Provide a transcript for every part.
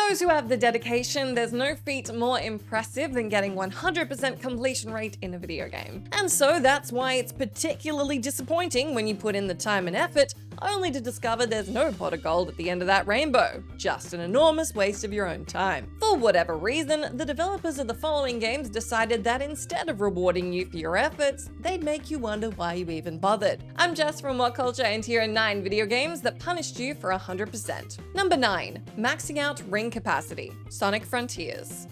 those who have the dedication, there's no feat more impressive than getting 100% completion rate in a video game. And so that's why it's particularly disappointing when you put in the time and effort, only to discover there's no pot of gold at the end of that rainbow. Just an enormous waste of your own time. For whatever reason, the developers of the following games decided that instead of rewarding you for your efforts, they'd make you wonder why you even bothered. I'm Jess from WhatCulture, and here are 9 video games that punished you for 100%. Number 9. Maxing out ring capacity. Sonic Frontiers.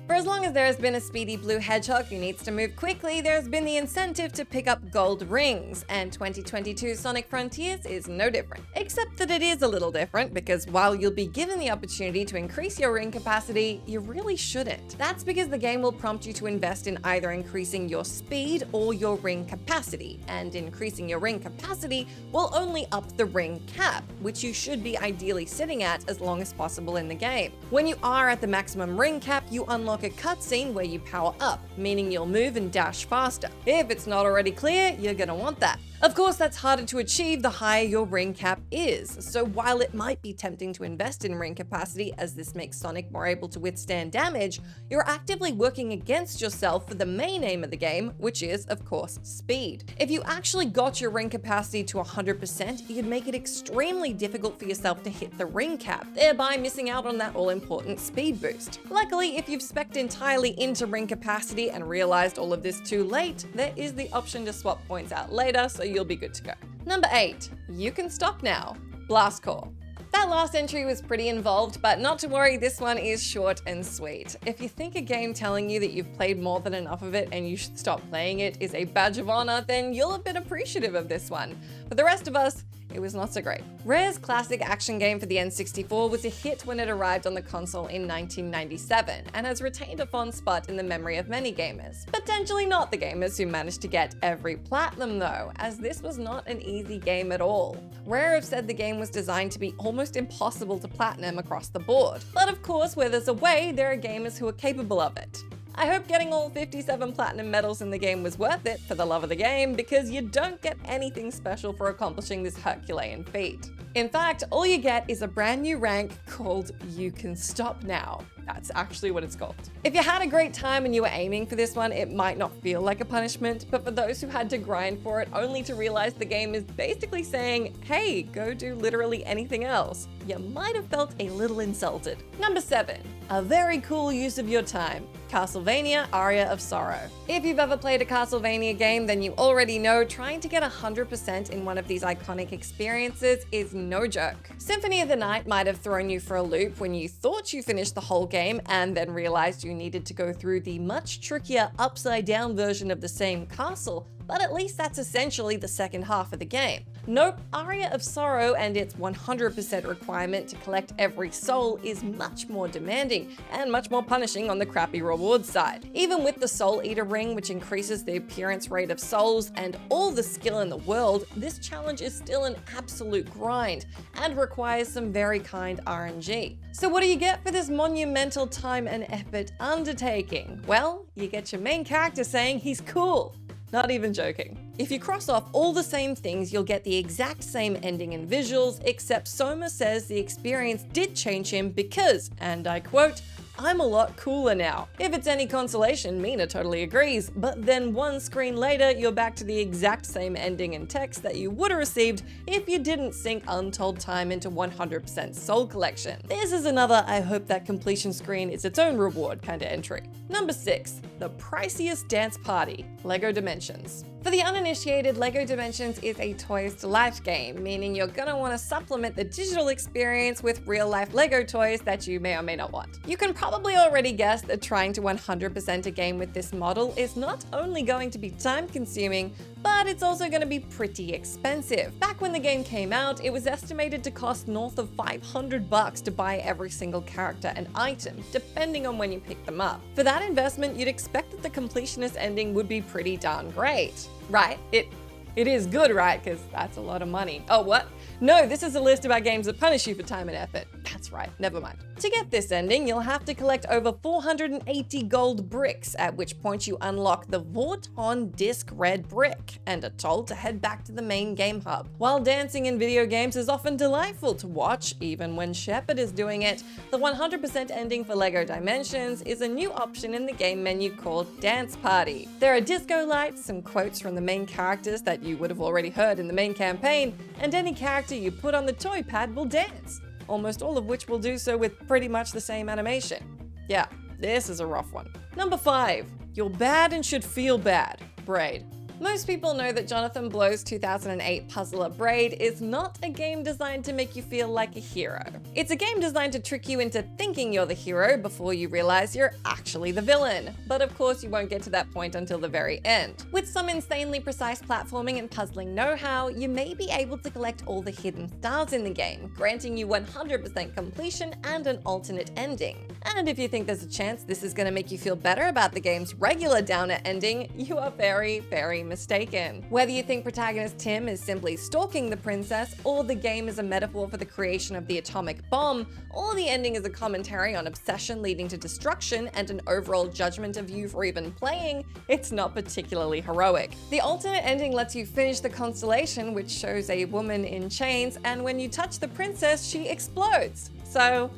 For as long as there has been a speedy blue hedgehog who needs to move quickly, there has been the incentive to pick up gold rings, and 2022 Sonic Frontiers is no different. Except that it is a little different, because while you'll be given the opportunity to increase your ring capacity, you really shouldn't. That's because the game will prompt you to invest in either increasing your speed or your ring capacity, and increasing your ring capacity will only up the ring cap, which you should be ideally sitting at as long as possible in the game. When you are at the maximum ring cap, you unlock a cutscene where you power up, meaning you'll move and dash faster. If it's not already clear, you're gonna want that. Of course, that's harder to achieve the higher your ring cap is, so while it might be tempting to invest in ring capacity as this makes Sonic more able to withstand damage, you're actively working against yourself for the main aim of the game, which is, of course, speed. If you actually got your ring capacity to 100%, you'd make it extremely difficult for yourself to hit the ring cap, thereby missing out on that all-important speed boost. Luckily, if you've spec'd entirely into ring capacity and realized all of this too late, there is the option to swap points out later, so you'll be good to go. Number 8. You can stop now. Blast Core. That last entry was pretty involved, but not to worry, this one is short and sweet. If you think a game telling you that you've played more than enough of it and you should stop playing it is a badge of honor, then you'll have been appreciative of this one. For the rest of us, it was not so great. Rare's classic action game for the N64 was a hit when it arrived on the console in 1997, and has retained a fond spot in the memory of many gamers. Potentially not the gamers who managed to get every platinum though, as this was not an easy game at all. Rare have said the game was designed to be almost impossible to platinum across the board. But of course, where there's a way, there are gamers who are capable of it. I hope getting all 57 platinum medals in the game was worth it for the love of the game, because you don't get anything special for accomplishing this Herculean feat. In fact, all you get is a brand new rank called You Can Stop Now. That's actually what it's called. If you had a great time and you were aiming for this one, it might not feel like a punishment, but for those who had to grind for it only to realize the game is basically saying, hey, go do literally anything else, you might have felt a little insulted. Number 7. A very cool use of your time. Castlevania Aria of Sorrow. If you've ever played a Castlevania game, then you already know trying to get 100% in one of these iconic experiences is no joke. Symphony of the Night might have thrown you for a loop when you thought you finished the whole game and then realized you needed to go through the much trickier upside-down version of the same castle, but at least that's essentially the second half of the game. Nope, Aria of Sorrow and its 100% requirement to collect every soul is much more demanding and much more punishing on the crappy rewards side. Even with the Soul Eater ring, which increases the appearance rate of souls, and all the skill in the world, this challenge is still an absolute grind and requires some very kind RNG. So what do you get for this monumental time and effort undertaking? Well, you get your main character saying he's cool. Not even joking. If you cross off all the same things, you'll get the exact same ending and visuals, except Soma says the experience did change him because, and I quote, I'm a lot cooler now. If it's any consolation, Mina totally agrees, but then one screen later, you're back to the exact same ending and text that you would have received if you didn't sink untold time into 100% soul collection. This is another I hope that completion screen is its own reward kind of entry. Number 6. The Priciest Dance Party. LEGO Dimensions. For the uninitiated, LEGO Dimensions is a Toys to Life game, meaning you're gonna want to supplement the digital experience with real-life LEGO toys that you may or may not want. You can probably already guess that trying to 100% a game with this model is not only going to be time-consuming, but it's also going to be pretty expensive. Back when the game came out, it was estimated to cost north of $500 to buy every single character and item, depending on when you pick them up. For that investment, you'd expect that the completionist ending would be pretty darn great. Right? It is good, right? Because that's a lot of money. Oh, what? No, this is a list about games that punish you for time and effort. That's That's right, never mind. To get this ending, you'll have to collect over 480 gold bricks, at which point you unlock the Vorton Disc Red Brick, and are told to head back to the main game hub. While dancing in video games is often delightful to watch, even when Shepard is doing it, the 100% ending for LEGO Dimensions is a new option in the game menu called Dance Party. There are disco lights, some quotes from the main characters that you would have already heard in the main campaign, and any character you put on the toy pad will dance, almost all of which will do so with pretty much the same animation. Yeah, this is a rough one. Number 5. You're bad and should feel bad. Braid. Most people know that Jonathan Blow's 2008 puzzler Braid is not a game designed to make you feel like a hero. It's a game designed to trick you into thinking you're the hero before you realize you're actually the villain. But of course you won't get to that point until the very end. With some insanely precise platforming and puzzling know-how, you may be able to collect all the hidden stars in the game, granting you 100% completion and an alternate ending. And if you think there's a chance this is going to make you feel better about the game's regular downer ending, you are very, very mistaken. Whether you think protagonist Tim is simply stalking the princess, or the game is a metaphor for the creation of the atomic bomb, or the ending is a commentary on obsession leading to destruction and an overall judgment of you for even playing, it's not particularly heroic. The alternate ending lets you finish the constellation, which shows a woman in chains, and when you touch the princess, she explodes. So,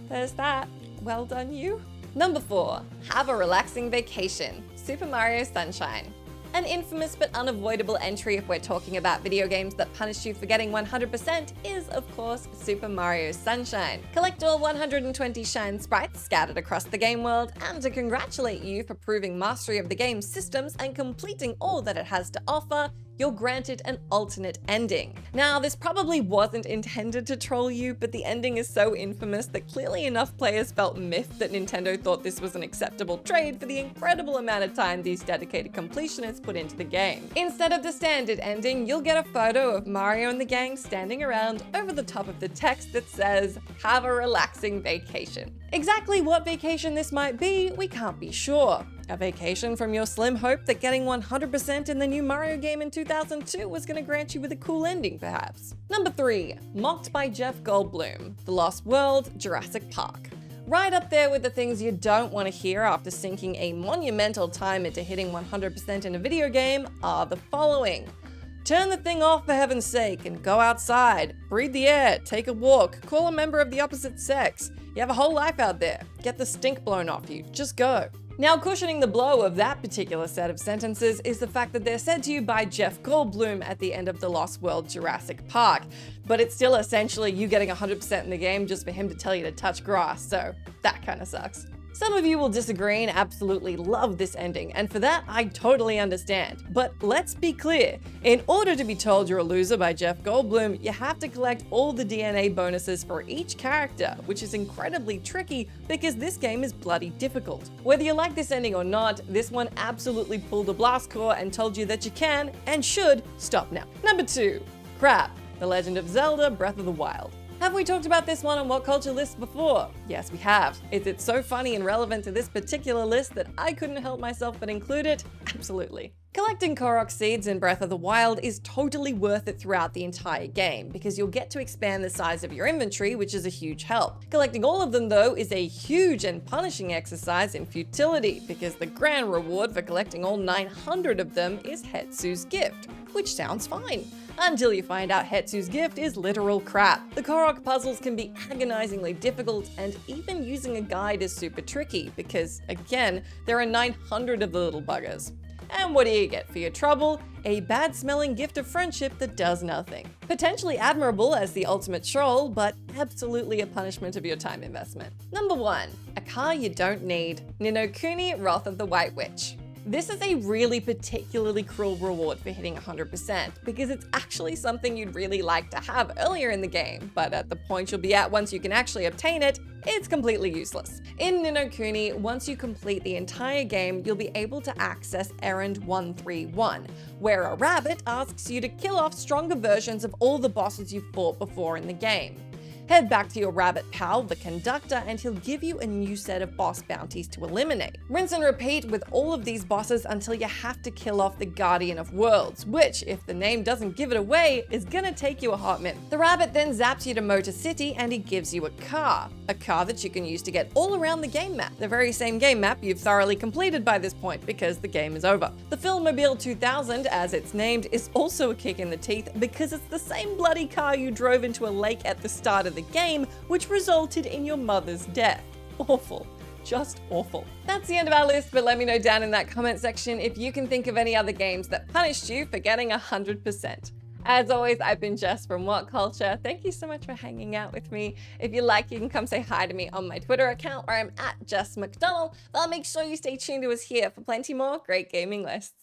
there's that. Well done, you. Number 4. Have a relaxing vacation. Super Mario Sunshine. An infamous but unavoidable entry if we're talking about video games that punish you for getting 100% is, of course, Super Mario Sunshine. Collect all 120 shine sprites scattered across the game world, and to congratulate you for proving mastery of the game's systems and completing all that it has to offer, you're granted an alternate ending. Now, this probably wasn't intended to troll you, but the ending is so infamous that clearly enough players felt miffed that Nintendo thought this was an acceptable trade for the incredible amount of time these dedicated completionists put into the game. Instead of the standard ending, you'll get a photo of Mario and the gang standing around over the top of the text that says, "Have a relaxing vacation." Exactly what vacation this might be, we can't be sure. A vacation from your slim hope that getting 100% in the new Mario game in 2002 was going to grant you with a cool ending, perhaps. Number 3. Mocked by Jeff Goldblum. The Lost World, Jurassic Park. Right up there with the things you don't want to hear after sinking a monumental time into hitting 100% in a video game are the following. Turn the thing off for heaven's sake and go outside. Breathe the air, take a walk, call a member of the opposite sex. You have a whole life out there. Get the stink blown off you. Just go. Now, cushioning the blow of that particular set of sentences is the fact that they're said to you by Jeff Goldblum at the end of The Lost World Jurassic Park, but it's still essentially you getting 100% in the game just for him to tell you to touch grass, so that kind of sucks. Some of you will disagree and absolutely love this ending, and for that, I totally understand. But let's be clear, in order to be told you're a loser by Jeff Goldblum, you have to collect all the DNA bonuses for each character, which is incredibly tricky because this game is bloody difficult. Whether you like this ending or not, this one absolutely pulled a blast core and told you that you can, and should, stop now. Number 2. Crap. The Legend of Zelda Breath of the Wild. Have we talked about this one on What Culture lists before? Yes, we have. Is it so funny and relevant to this particular list that I couldn't help myself but include it? Absolutely. Collecting Korok seeds in Breath of the Wild is totally worth it throughout the entire game, because you'll get to expand the size of your inventory, which is a huge help. Collecting all of them, though, is a huge and punishing exercise in futility, because the grand reward for collecting all 900 of them is Hetsu's gift, which sounds fine. Until you find out Hetsu's gift is literal crap. The Korok puzzles can be agonizingly difficult, and even using a guide is super tricky, because, again, there are 900 of the little buggers. And what do you get for your trouble? A bad-smelling gift of friendship that does nothing. Potentially admirable as the ultimate troll, but absolutely a punishment of your time investment. Number 1. A car you don't need. Ni no Kuni, Wrath of the White Witch. This is a really particularly cruel reward for hitting 100%, because it's actually something you'd really like to have earlier in the game, but at the point you'll be at once you can actually obtain it, it's completely useless. In Ni no Kuni, once you complete the entire game, you'll be able to access Errand 131, where a rabbit asks you to kill off stronger versions of all the bosses you've fought before in the game. Head back to your rabbit pal, the conductor, and he'll give you a new set of boss bounties to eliminate. Rinse and repeat with all of these bosses until you have to kill off the Guardian of Worlds, which, if the name doesn't give it away, is gonna take you a hot minute. The rabbit then zaps you to Motor City and he gives you a car that you can use to get all around the game map, the very same game map you've thoroughly completed by this point because the game is over. The Filmobile 2000, as it's named, is also a kick in the teeth because it's the same bloody car you drove into a lake at the start of the game, which resulted in your mother's death. Awful. Just awful. That's the end of our list, but let me know down in that comment section if you can think of any other games that punished you for getting 100%. As always, I've been Jess from WhatCulture. Thank you so much for hanging out with me. If you like, you can come say hi to me on my Twitter account where I'm at Jess McDonald. But make sure you stay tuned to us here for plenty more great gaming lists.